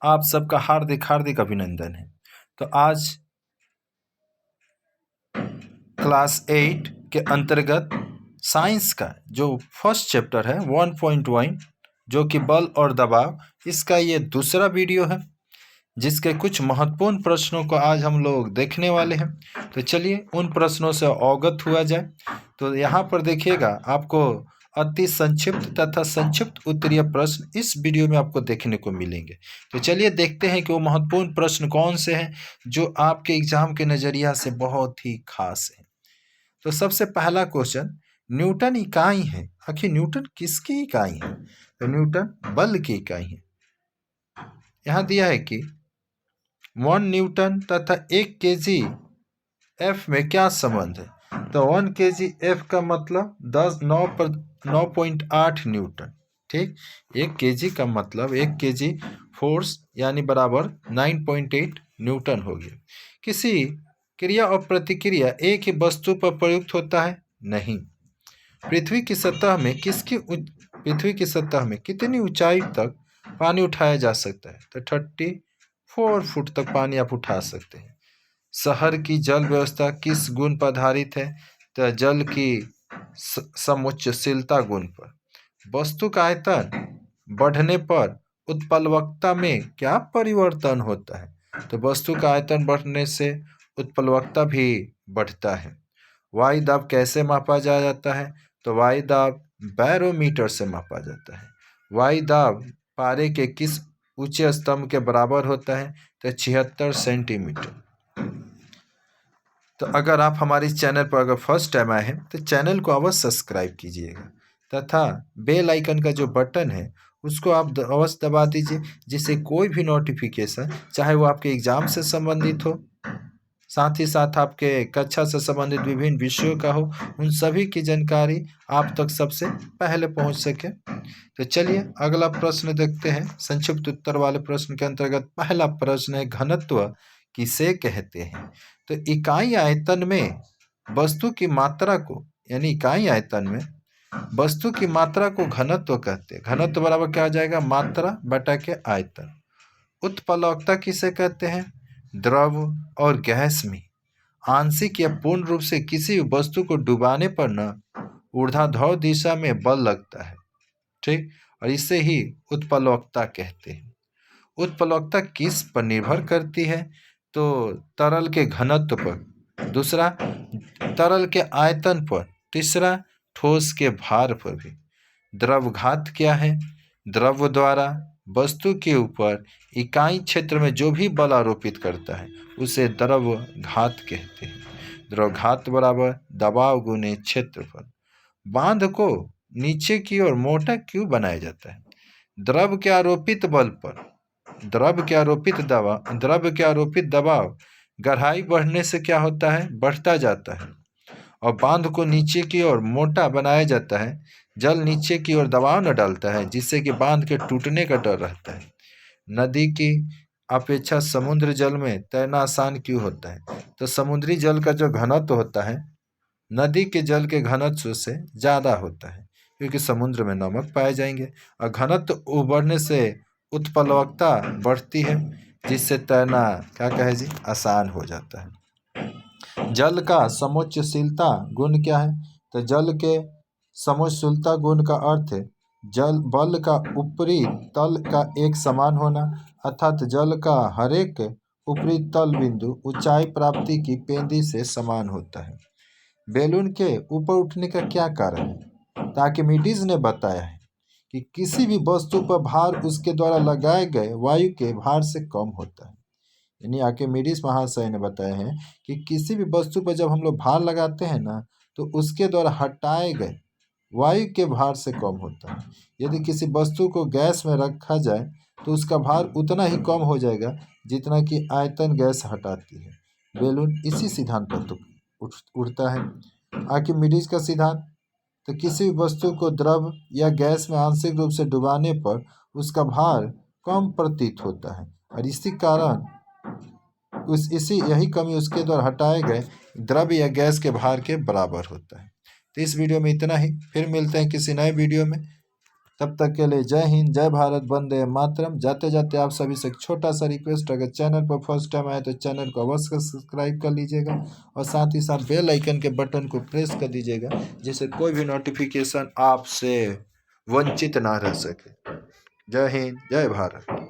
आप सबका हार्दिक हार्दिक अभिनंदन है। तो आज क्लास 8 के अंतर्गत साइंस का जो फर्स्ट चैप्टर है 1.1 जो कि बल और दबाव, इसका ये दूसरा वीडियो है जिसके कुछ महत्वपूर्ण प्रश्नों को आज हम लोग देखने वाले हैं। तो चलिए उन प्रश्नों से अवगत हुआ जाए। तो यहाँ पर देखिएगा, आपको अति संक्षिप्त तथा संक्षिप्त उत्तरीय प्रश्न इस वीडियो में आपको देखने को मिलेंगे। तो चलिए देखते हैं कि वो महत्वपूर्ण प्रश्न कौन से हैं जो आपके एग्जाम के नज़रिया से बहुत ही खास है। तो सबसे पहला क्वेश्चन, न्यूटन इकाई है। आखिर न्यूटन किसकी इकाई है? तो न्यूटन बल की इकाई है। यहाँ दिया है कि 1 न्यूटन तथा 1 केजी एफ में क्या संबंध है? तो 1 केजी एफ का मतलब 9.8 न्यूटन। ठीक, 1 केजी का मतलब 1 केजी फोर्स यानी बराबर 9.8 न्यूटन हो गया। किसी क्रिया और प्रतिक्रिया एक ही वस्तु पर प्रयुक्त होता है? नहीं। पृथ्वी की सतह में कितनी ऊंचाई तक पानी उठाया जा सकता है? तो 34 फुट तक पानी आप उठा सकते हैं। शहर की जल व्यवस्था किस गुण पर आधारित है? तो जल की समुच्चयशीलता गुण पर। वस्तु का आयतन बढ़ने पर उत्प्लवकता में क्या परिवर्तन होता है? तो वस्तु का आयतन बढ़ने से उत्प्लवकता भी बढ़ता है। वायु दाब कैसे मापा जाता है? तो वायु दाब बैरोमीटर से मापा जाता है। वायु दाब पारे के किस ऊंचे स्तंभ के बराबर होता है? तो 76 सेंटीमीटर। तो अगर आप हमारे इस चैनल पर अगर फर्स्ट टाइम आए हैं तो चैनल को अवश्य सब्सक्राइब कीजिएगा तथा बेल आइकन का जो बटन है उसको आप अवश्य दबा दीजिए, जिससे कोई भी नोटिफिकेशन, चाहे वो आपके एग्जाम से संबंधित हो, साथ ही साथ आपके कक्षा से संबंधित विभिन्न विषयों का हो, उन सभी की जानकारी आप तक सबसे पहले पहुंच सके। तो चलिए अगला प्रश्न देखते हैं। संक्षिप्त उत्तर वाले प्रश्न के अंतर्गत पहला प्रश्न है, घनत्व किसे कहते हैं? तो इकाई आयतन में वस्तु की मात्रा को, यानी इकाई आयतन में वस्तु की मात्रा को घनत्व कहते हैं। घनत्व बराबर क्या आ जाएगा? मात्रा बटा के आयतन। उत्प्लवकता किसे कहते हैं? द्रव और गैस में आंशिक या पूर्ण रूप से किसी वस्तु को डुबाने पर न ऊर्ध्वाधर दिशा में बल लगता है। ठीक, और इसे ही उत्प्लवकता कहते हैं। उत्प्लवकता किस पर निर्भर करती है? तो तरल के घनत्व पर, दूसरा तरल के आयतन पर, तीसरा ठोस के भार पर भी। द्रवघात क्या है? द्रव द्वारा वस्तु के ऊपर इकाई क्षेत्र में जो भी बल आरोपित करता है उसे द्रवघात कहते हैं। द्रवघात बराबर दबाव गुने क्षेत्रफल। बांध को नीचे की ओर मोटा क्यों बनाया जाता है? द्रव के आरोपित बल पर द्रव के आरोपित दबाव गहराई बढ़ने से क्या होता है? बढ़ता जाता है। और बांध को नीचे की ओर मोटा बनाया जाता है। जल नीचे की ओर दबाव न डालता है, जिससे कि बांध के टूटने का डर रहता है। नदी की अपेक्षा समुद्र जल में तैरना आसान क्यों होता है? तो समुद्री जल का जो घनत्व होता है नदी के जल के घनत्व से ज़्यादा होता है, क्योंकि समुद्र में नमक पाए जाएंगे और घनत्व बढ़ने से उत्प्लवकता बढ़ती है, जिससे तैरना क्या कहे जी, आसान हो जाता है। जल का समुच्चयशीलता गुण क्या है? तो जल के समुच्चयशीलता गुण का अर्थ है जल बल का ऊपरी तल का एक समान होना, अर्थात जल का हरेक ऊपरी तल बिंदु ऊंचाई प्राप्ति की पेंदी से समान होता है। बैलून के ऊपर उठने का क्या कारण है? तो आर्किमिडीज ने बताया है कि किसी भी वस्तु पर भार उसके द्वारा लगाए गए वायु के भार से कम होता है। यानी आर्किमिडीज महाशय ने बताया है कि किसी भी वस्तु पर जब हम लोग भार लगाते हैं ना, तो उसके द्वारा हटाए गए वायु के भार से कम होता है। यदि किसी वस्तु को गैस में रखा जाए तो उसका भार उतना ही कम हो जाएगा जितना कि आयतन गैस हटाती है। बैलून इसी सिद्धांत पर तो उड़ता है। आर्किमिडीज का सिद्धांत, तो किसी वस्तु को द्रव या गैस में आंशिक रूप से डुबाने पर उसका भार कम प्रतीत होता है, और इसी कारण यही कमी उसके द्वारा हटाए गए द्रव या गैस के भार के बराबर होता है। तो इस वीडियो में इतना ही, फिर मिलते हैं किसी नए वीडियो में। तब तक के लिए जय हिंद, जय भारत, वंदे मातरम। जाते जाते आप सभी से एक छोटा सा रिक्वेस्ट, अगर चैनल पर फर्स्ट टाइम आए तो चैनल को अवश्य सब्सक्राइब कर लीजिएगा और साथ ही साथ बेल आइकन के बटन को प्रेस कर दीजिएगा, जिससे कोई भी नोटिफिकेशन आपसे वंचित ना रह सके। जय हिंद, जय भारत।